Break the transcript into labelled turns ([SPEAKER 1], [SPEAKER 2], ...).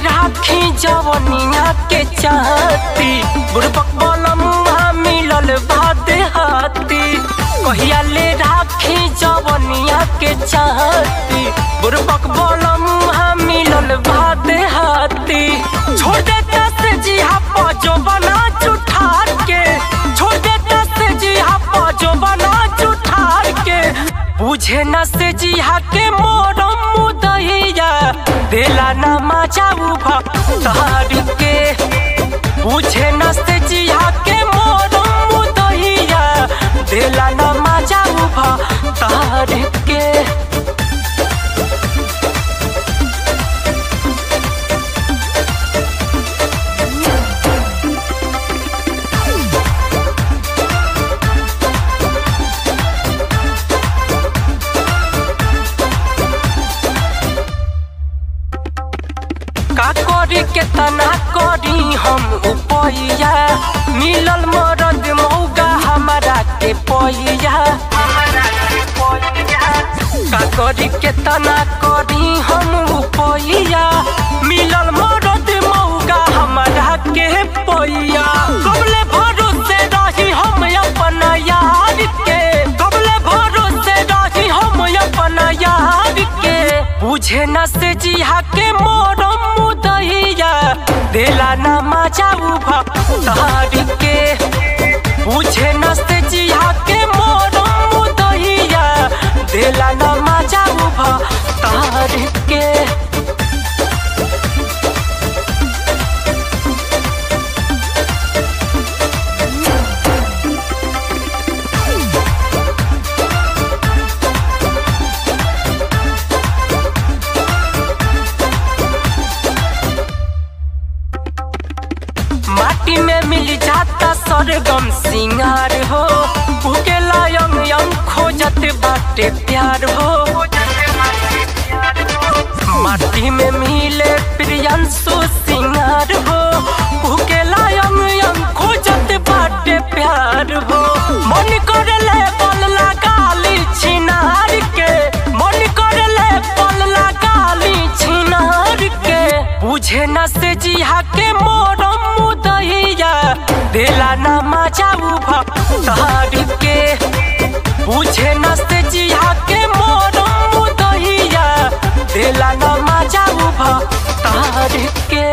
[SPEAKER 1] राखी जवनिया के चाहती बुड़बक बलमुआ मिलल बात हाथी। कहिया ले राखी जवनिया के चाहती बुड़बक बलमुआ मिलल बात हाथी। छोड़ देता से जिहा पजो बना जुठार के, छोड़ देता से जिहा पजो बना जुठार के। बुझे न से जिहा के मोरम मुदहिया देला न मजा उभा तार के। बुझे न से जिहा के मोरम मुदहिया देला न मजा उभा तार के। का करी के तना करी हम उपैया मिलल मरद मौगा हमारा के पैया। का करी के तना करी हम उपैया मिलल मरद मौगा हमारा के पैया। कबले भरोसे रही हम अपना यार के, कबले भरोसे रही हम अपना यार के। बुझे न से जिहा के मोरम मुदहिया देला न मजा उभा तार के। बुझे न से जिहा के मोरम मुदहिया देला न मजा उभा तार के। माटी में मिल जाता सरगम सिंगार हो, उकेला यंग यंग खोजत बाटे प्यार हो। माटी में मिले प्रियंशु सिंगार हो, उकेला यंग यंग खोजत बाटे प्यार हो। मन कर ले बल लगाली छिनार के, मन कर ले बल लगाली छिनार के। बुझे न से जिहा के मोरम मुदहिया देला न मजा उभा तार के। बुझे न से जिहा के मोरम मुदहिया देला न मजा उभा तार के।